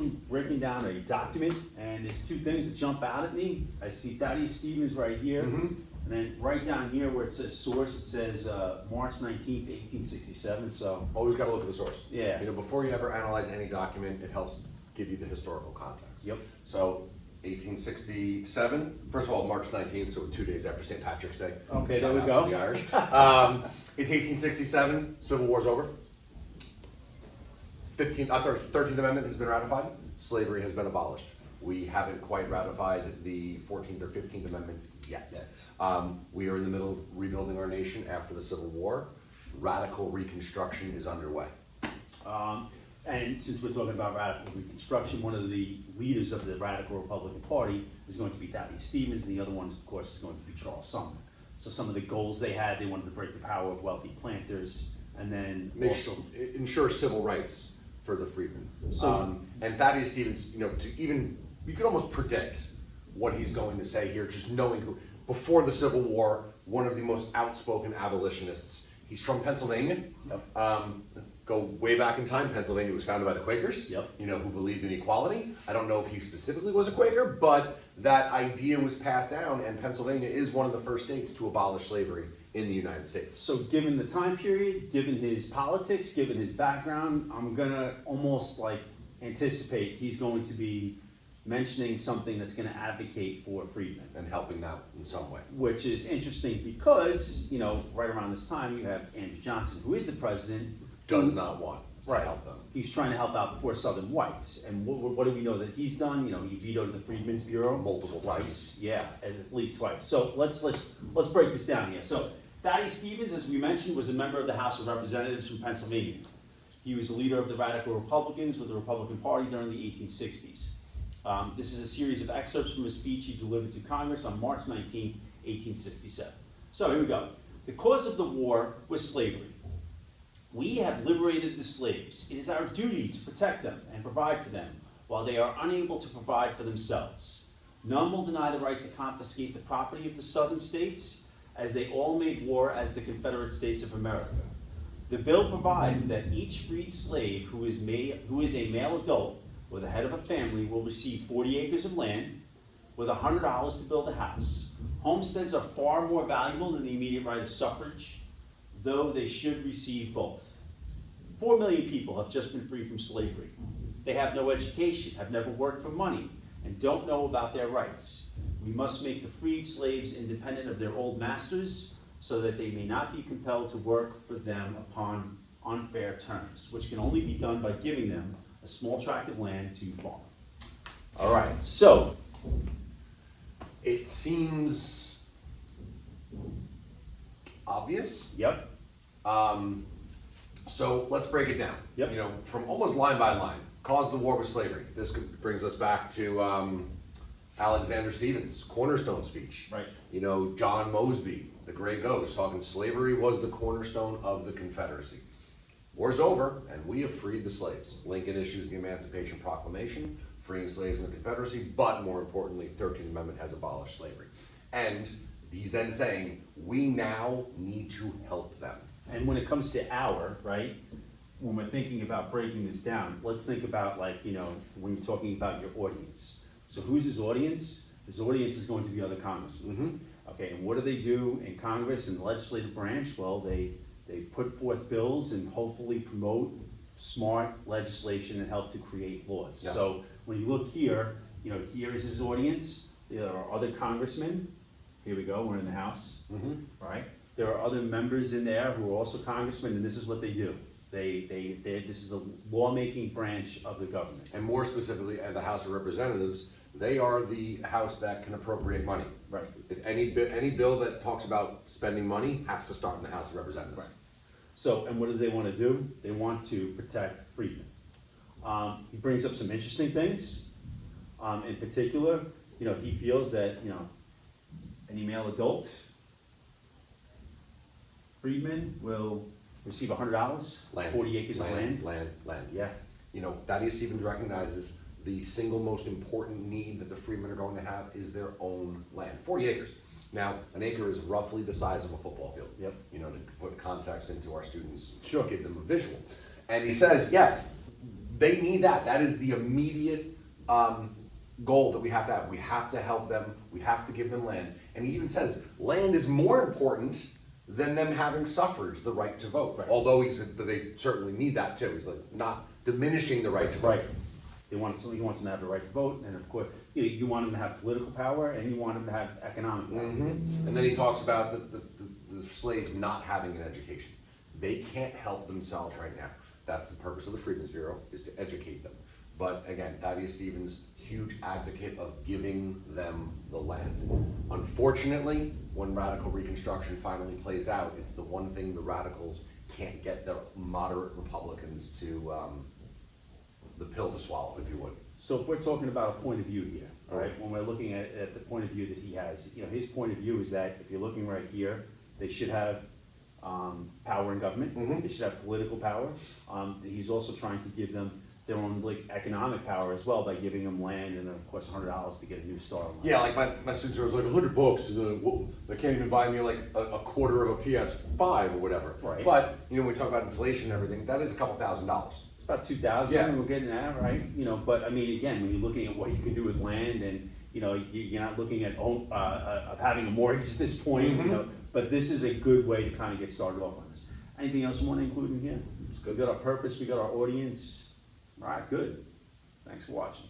I'm breaking down a document, and there's two things that jump out at me. I see Thaddeus Stevens right here, and then right down here where it says source, it says March 19th, 1867. So Always got to look at the source. Yeah. You know, before you ever analyze any document, it helps give you the historical context. Yep. So 1867, first of all, March 19th, so 2 days after St. Patrick's Day. Okay, Shout there we out go. to the Irish. It's 1867, Civil War's over. 13th Amendment has been ratified. Slavery has been abolished. We haven't quite ratified the 14th or 15th Amendments yet. We are in the middle of rebuilding our nation after the Civil War. Radical Reconstruction is underway. And since we're talking about radical reconstruction, one of the leaders of the Radical Republican Party is going to be Thaddeus Stevens, and the other one, of course, is going to be Charles Sumner. So some of the goals they had, they wanted to break the power of wealthy planters, and then Ensure civil rights for the freedmen. So- And Thaddeus Stevens, you know, you could almost predict what he's going to say here, just knowing who. Before the Civil War, one of the most outspoken abolitionists. He's from Pennsylvania. Yep. Go way back in time. Pennsylvania was founded by the Quakers. Yep. You know, who believed in equality. I don't know if he specifically was a Quaker, but that idea was passed down, and Pennsylvania is one of the first states to abolish slavery in the United States. So given the time period, given his politics, given his background, I'm gonna almost like anticipate he's going to be mentioning something that's gonna advocate for freedmen. And helping out in some way. Which is interesting because, you know, right around this time, you have Andrew Johnson, who is the president. Does not want to Right. help them. He's trying to help out poor Southern whites. And what do we know that he's done? You know, he vetoed the Freedmen's Bureau. Multiple times. Yeah, at least twice. So let's break this down here. So Thaddeus Stevens, as we mentioned, was a member of the House of Representatives from Pennsylvania. He was the leader of the Radical Republicans with the Republican Party during the 1860s. This is a series of excerpts from a speech he delivered to Congress on March 19, 1867. So here we go. The cause of the war was slavery. We have liberated the slaves. It is our duty to protect them and provide for them while they are unable to provide for themselves. None will deny the right to confiscate the property of the southern states, as they all made war as the Confederate States of America. The bill provides that each freed slave who is a male adult or the head of a family will receive 40 acres of land with $100 to build a house. Homesteads are far more valuable than the immediate right of suffrage, though they should receive both. 4 million people have just been freed from slavery. They have no education, have never worked for money, and don't know about their rights. We must make the freed slaves independent of their old masters so that they may not be compelled to work for them upon unfair terms, which can only be done by giving them a small tract of land to farm. All right, so It seems obvious. Yep. So let's break it down. Yep. You know, from almost line by line. Caused the war with slavery. This brings us back to Alexander Stevens' cornerstone speech. Right. You know, John Mosby, the Gray Ghost, talking slavery was the cornerstone of the Confederacy. War's over, and we have freed the slaves. Lincoln issues the Emancipation Proclamation, freeing slaves in the Confederacy, but more importantly, 13th Amendment has abolished slavery. And he's then saying, we now need to help them. And when it comes to right, when we're thinking about breaking this down, let's think about, like, you know, when you're talking about your audience. So who's his audience? His audience is going to be other congressmen. Okay, and what do they do in Congress and the legislative branch? Well, they put forth bills and hopefully promote smart legislation and help to create laws. Yes. So when you look here, you know, here is his audience. There are other congressmen. Here we go, we're in the House, right? There are other members in there who are also congressmen, and this is what they do. This is the lawmaking branch of the government. And more specifically, at the House of Representatives, they are the house that can appropriate money. Right. If any bill that talks about spending money has to start in the House of Representatives. Right. So, and what do they want to do? They want to protect freedmen. He brings up some interesting things. In particular, you know, he feels that, you know, any male adult freedmen will receive $100, 40 acres of land. Land. Yeah. You know, Thaddeus Stevens recognizes the single most important need that the freedmen are going to have is their own land. 40 acres. Now, an acre is roughly the size of a football field. Yep. You know, to put context into our students, Sure. give them a visual. And he says, yeah, they need that. That is the immediate goal that we have to have. We have to help them. We have to give them land. And he even says land is more important than them having suffraged the right to vote. Right. Although he said that they certainly need that too. He's like not diminishing the right to vote. Right. He wants them to have the right to vote, and of course, you want them to have political power, and you want them to have economic power. And then he talks about the slaves not having an education. They can't help themselves right now. That's the purpose of the Freedmen's Bureau, is to educate them. But again, Thaddeus Stevens, huge advocate of giving them the land. Unfortunately, when radical Reconstruction finally plays out, it's the one thing the radicals can't get the moderate Republicans to, the pill to swallow, if you would. So if we're talking about a point of view here, all right, when we're looking at the point of view that he has, his point of view is that if you're looking right here, they should have power in government, they should have political power. He's also trying to give them their own economic power as well by giving them land and then of course $100 to get a new Star on. Yeah, like my sister was like $100. They can't even buy me like a quarter of a PS5 or whatever. Right. But when we talk about inflation and everything, that is a couple $1,000. It's about 2,000. Yeah. We're getting that, right? But I mean, again, when you're looking at what you can do with land, and you're not looking at of having a mortgage at this point. But this is a good way to kind of get started off on this. Anything else you want to include in here? We got our purpose. We got our audience. All right, good. Thanks for watching.